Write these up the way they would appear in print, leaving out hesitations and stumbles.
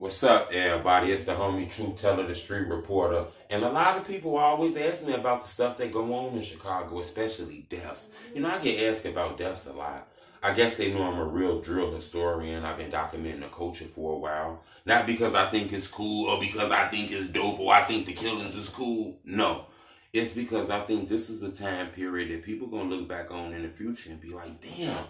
What's up, everybody? It's the homie Truth Teller, the street reporter. And a lot of people always ask me about the stuff that go on in Chicago, especially deaths. You know, I get asked about deaths a lot. I guess they know I'm a real drill historian. I've been documenting the culture for a while. Not because I think it's cool or because I think it's dope or I think the killings is cool. No. It's because I think this is a time period that people going to look back on in the future and be like, damn,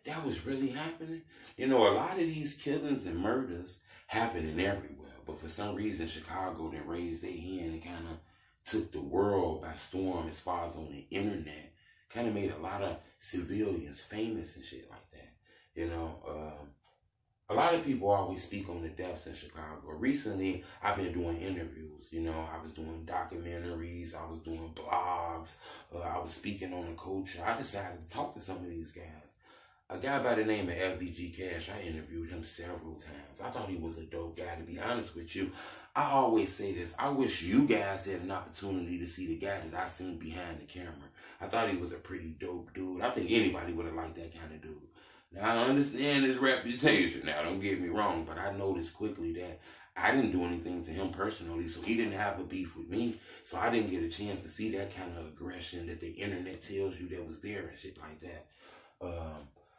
that was really happening. You know, a lot of these killings and murders happening everywhere, but for some reason Chicago then raised their hand and kind of took the world by storm as far as on the internet. Kind of made a lot of civilians famous and shit like that. You know, a lot of people always speak on the deaths in Chicago. Recently, I've been doing interviews. You know, I was doing documentaries, I was doing blogs, I was speaking on the culture. I decided to talk to some of these guys. A guy by the name of FBG Cash, I interviewed him several times. I thought he was a dope guy, to be honest with you. I always say this. I wish you guys had an opportunity to see the guy that I seen behind the camera. I thought he was a pretty dope dude. I think anybody would have liked that kind of dude. Now, I understand his reputation. Now, don't get me wrong, but I noticed quickly that I didn't do anything to him personally, so he didn't have a beef with me. So I didn't get a chance to see that kind of aggression that the internet tells you that was there and shit like that.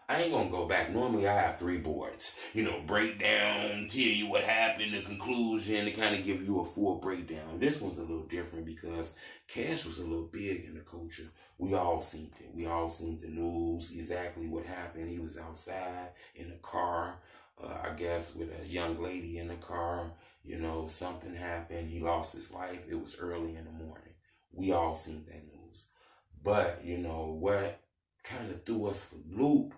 I ain't gonna go back. Normally I have 3 boards. You know, breakdown, tell you what happened, the conclusion, to kind of give you a full breakdown. This one's a little different because Cash was a little big in the culture. We all seen it. We all seen the news, exactly what happened. He was outside in a car, I guess with a young lady in the car. You know, something happened. He lost his life. It was early in the morning. We all seen that news. But, you know, what kind of threw us for loop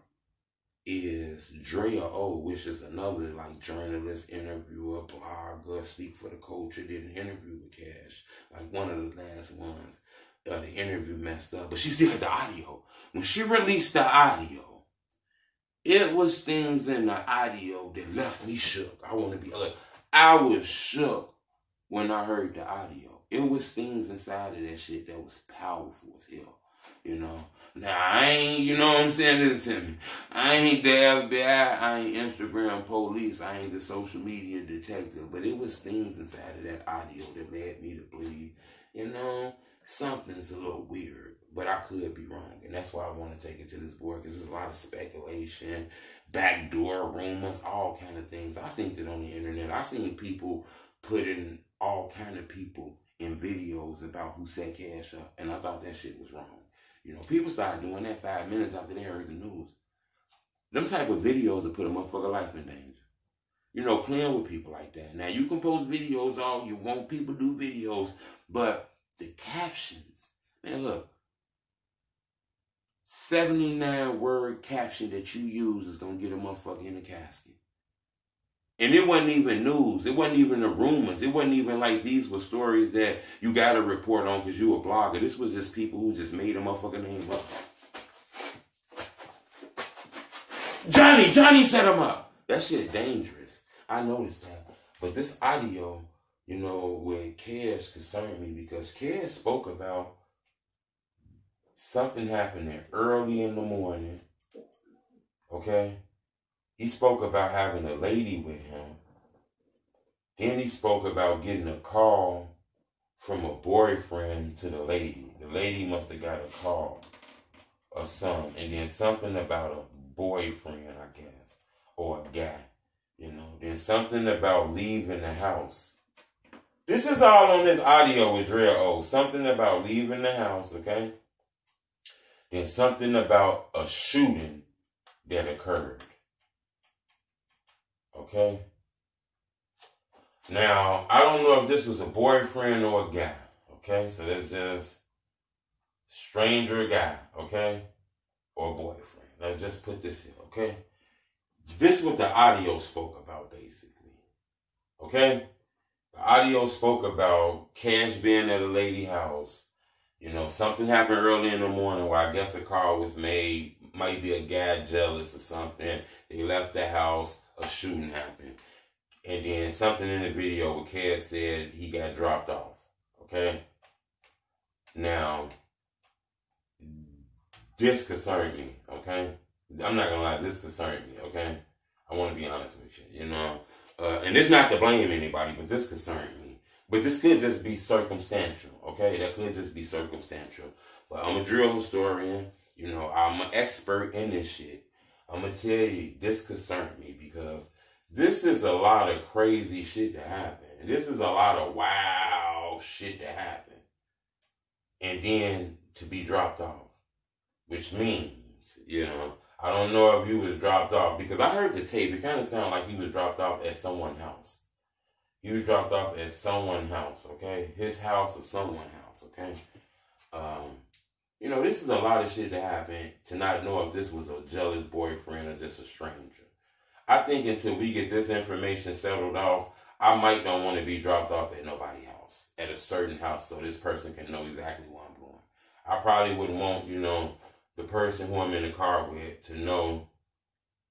is Drea O, which is another like journalist, interviewer, blogger, speak for the culture, did an interview with Cash, like one of the last ones. The interview messed up, but she still had the audio. When she released the audio, it was things in the audio that left me shook. I want to be like, I was shook when I heard the audio. It was things inside of that shit that was powerful as hell. You know, now I ain't, you know what I'm saying, listen to me. I ain't the FBI, I ain't Instagram police, I ain't the social media detective, but it was things inside of that audio that led me to believe, you know, something's a little weird, but I could be wrong. And that's why I want to take it to this board, because there's a lot of speculation, backdoor rumors, all kind of things. I seen it on the internet. I seen people putting all kind of people in videos about who set Cash up, and I thought that shit was wrong. You know, people started doing that 5 minutes after they heard the news. Them type of videos will put a motherfucker life in danger. You know, playing with people like that. Now, you can post videos all you want. People do videos. But the captions, man, look. 79-word caption that you use is going to get a motherfucker in a casket. And it wasn't even news. It wasn't even the rumors. It wasn't even like these were stories that you got to report on because you a blogger. This was just people who just made a motherfucking name up. Johnny set him up. That shit dangerous. I noticed that. But this audio, you know, with Cash concerned me because Cash spoke about something happening early in the morning. Okay? He spoke about having a lady with him. Then he spoke about getting a call from a boyfriend to the lady. The lady must have got a call or something. And then something about a boyfriend, I guess, or a guy. You know, then something about leaving the house. This is all on this audio with Drea O. Something about leaving the house, okay? Then something about a shooting that occurred. Okay? Now, I don't know if this was a boyfriend or a guy. Okay? So that's just stranger guy. Okay? Or boyfriend. Let's just put this in. Okay? This is what the audio spoke about, basically. Okay? The audio spoke about Cash being at a lady house. You know, something happened early in the morning where I guess a call was made. Might be a guy jealous or something. They left the house. A shooting happened. And then something in the video where Cash said he got dropped off. Okay? Now, this concerned me. Okay? I'm not going to lie. This concerned me. Okay? I want to be honest with you. You know? And this not to blame anybody, but this concerned me. But this could just be circumstantial, okay? That could just be circumstantial. But I'm a drill historian. You know, I'm an expert in this shit. I'm going to tell you, this concerned me because this is a lot of crazy shit to happen. This is a lot of wow shit to happen. And then to be dropped off. Which means, you know, I don't know if he was dropped off. Because I heard the tape. It kind of sounded like he was dropped off at someone's house. He was dropped off at someone's house, okay? His house or someone's house, okay? You know, this is a lot of shit that happened to not know if this was a jealous boyfriend or just a stranger. I think until we get this information settled off, I might don't want to be dropped off at nobody's house, at a certain house, so this person can know exactly where I'm going. I probably would want, you know, the person who I'm in the car with to know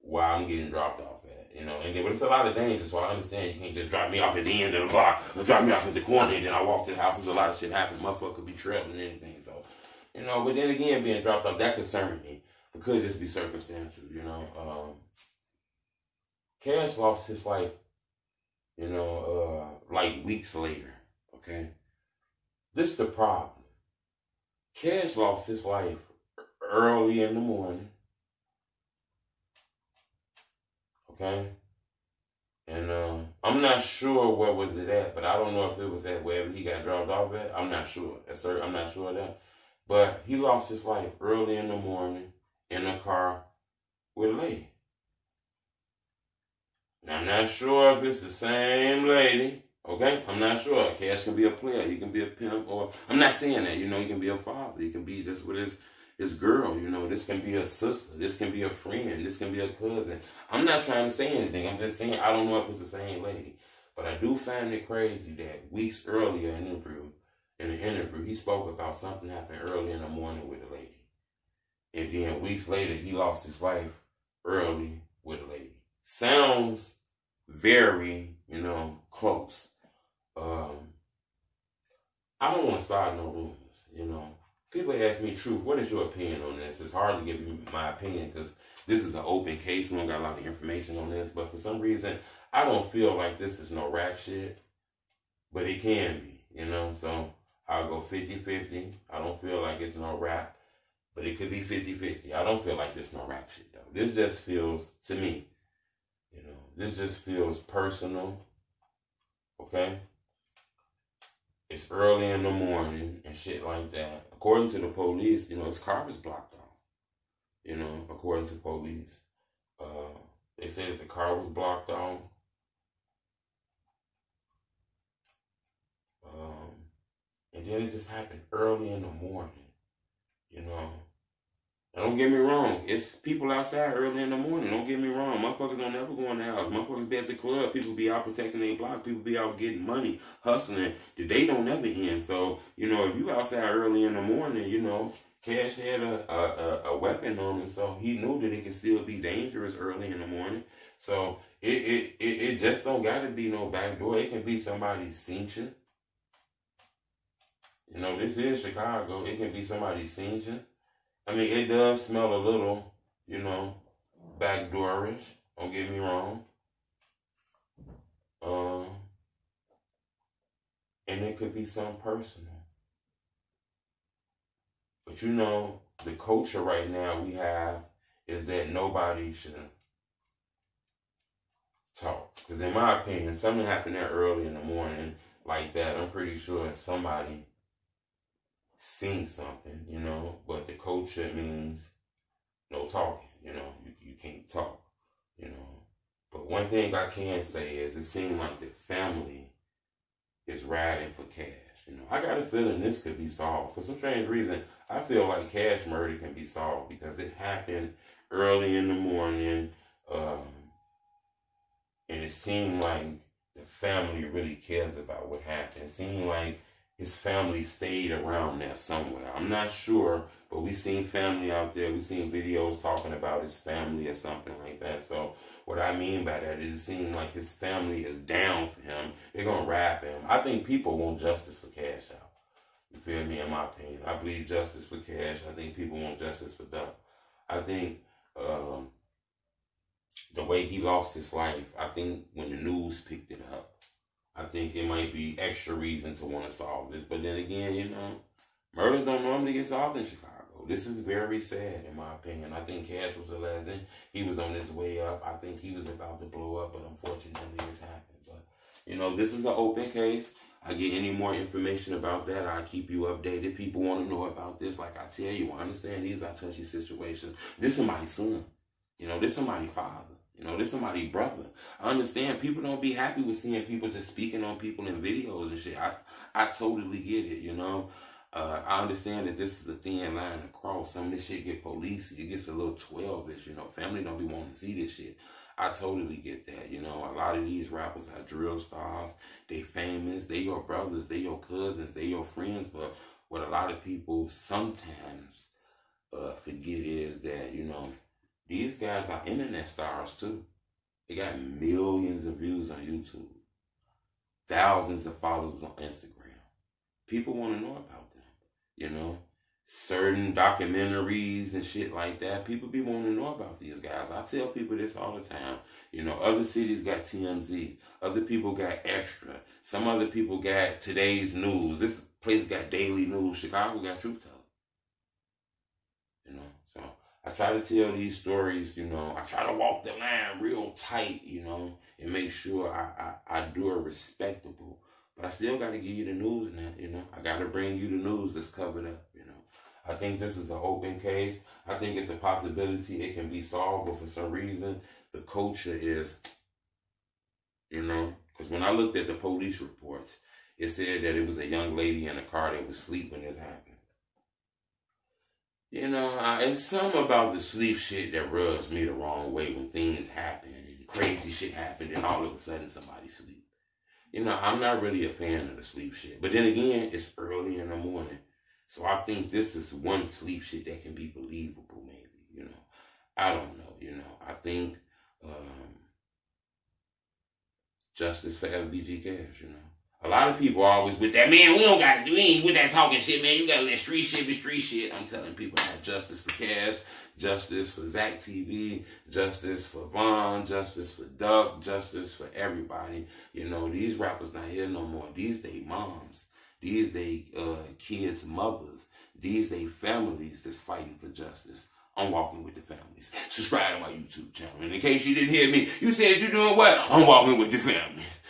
why I'm getting dropped off at, you know. And but it's a lot of danger, so I understand you can't just drop me off at the end of the block or drop me off at the corner and then I walk to the house. There's a lot of shit happening. Motherfucker could be trailing and anything, so. You know, but then again, being dropped off, that concerned me. It could just be circumstantial, you know. Cash lost his life, you know, like weeks later, okay? This is the problem. Cash lost his life early in the morning, okay? And I'm not sure where was it at, but I don't know if it was at wherever he got dropped off at. I'm not sure. I'm not sure of that. But he lost his life early in the morning in a car with a lady. Now, I'm not sure if it's the same lady, okay? I'm not sure. Cash can be a player. He can be a pimp, or I'm not saying that. You know, he can be a father. He can be just with his girl. You know, this can be a sister. This can be a friend. This can be a cousin. I'm not trying to say anything. I'm just saying I don't know if it's the same lady. But I do find it crazy that weeks earlier in the interview, he spoke about something happened early in the morning with a lady. And then weeks later, he lost his life early with a lady. Sounds very, you know, close. I don't want to start no rumors, you know. People ask me, Truth, what is your opinion on this? It's hard to give you my opinion because this is an open case. We don't got a lot of information on this. But for some reason, I don't feel like this is no rap shit. But it can be, you know. So I'll go 50-50. I don't feel like it's no rap. But it could be 50-50. I don't feel like this no rap shit, though. This just feels, to me, you know, this just feels personal. Okay? It's early in the morning and shit like that. According to the police, you know, his car was blocked off. You know, according to police. They said that the car was blocked off. And then it just happened early in the morning. You know. And don't get me wrong. It's people outside early in the morning. Don't get me wrong. Motherfuckers don't ever go in the house. Motherfuckers be at the club. People be out protecting their block. People be out getting money, hustling. The day don't never end. So, you know, if you outside early in the morning, you know, Cash had a weapon on him. So he knew that it could still be dangerous early in the morning. So it just don't got to be no back door. It can be somebody's cinching. You know, this is Chicago. It can be somebody's cinching. I mean, it does smell a little, you know, backdoorish. Don't get me wrong. And it could be something personal. But you know, the culture right now we have is that nobody should talk. Because in my opinion, something happened there early in the morning like that. I'm pretty sure somebody seen something, you know, but the culture means no talking, you know, you can't talk, you know. But one thing I can say is it seemed like the family is riding for Cash, you know. I got a feeling this could be solved. For some strange reason, I feel like Cash murder can be solved because it happened early in the morning, and it seemed like the family really cares about what happened. It seemed like his family stayed around there somewhere. I'm not sure, but we seen family out there. We seen videos talking about his family or something like that. So what I mean by that is it seems like his family is down for him. They're going to rap him. I think people want justice for Cash out. You feel me? In my opinion. I believe justice for Cash. I think people want justice for Duck. I think the way he lost his life, I think when the news picked it up, I think it might be extra reason to want to solve this. But then again, you know, murders don't normally get solved in Chicago. This is very sad, in my opinion. I think Cash was the last thing. He was on his way up. I think he was about to blow up, but unfortunately it's happened. But, you know, this is an open case. I get any more information about that, I'll keep you updated. People want to know about this. Like I tell you, I understand these are touchy situations. This is somebody's son. You know, this is somebody's father. You know, this is somebody's brother. I understand people don't be happy with seeing people just speaking on people in videos and shit. I totally get it, you know. I understand that this is a thin line to cross. Some of this shit get policey. It gets a little 12-ish, you know. Family don't be wanting to see this shit. I totally get that, you know. A lot of these rappers are drill stars. They famous. They your brothers. They your cousins. They your friends. But what a lot of people sometimes forget is that, you know, these guys are internet stars too. They got millions of views on YouTube. Thousands of followers on Instagram. People want to know about them, you know. Certain documentaries and shit like that. People be wanting to know about these guys. I tell people this all the time. You know, other cities got TMZ. Other people got Extra. Some other people got Today's News. This place got Daily News. Chicago got Truth Teller. You know, so I try to tell these stories, you know. I try to walk the line real tight, you know, and make sure I do it respectable. But I still got to give you the news and that, you know. I got to bring you the news that's covered up, you know. I think this is an open case. I think it's a possibility it can be solved, but for some reason, the culture is, you know, because when I looked at the police reports, it said that it was a young lady in a car that was asleep when this happened. You know, it's something about the sleep shit that rubs me the wrong way when things happen and crazy shit happen and all of a sudden somebody sleeps. You know, I'm not really a fan of the sleep shit. But then again, it's early in the morning. So I think this is one sleep shit that can be believable, maybe, you know. I don't know, you know. I think justice for FBG Cash, you know. A lot of people are always with that, man, we don't got to do anything with that talking shit, man. You got to let street shit be street shit. I'm telling people that justice for Cash, justice for Zach TV, justice for Vaughn, justice for Duck, justice for everybody. You know, these rappers not here no more. These they moms. These they kids' mothers. These they families that's fighting for justice. I'm walking with the families. Subscribe to my YouTube channel. And in case you didn't hear me, you said you're doing what? I'm walking with the families.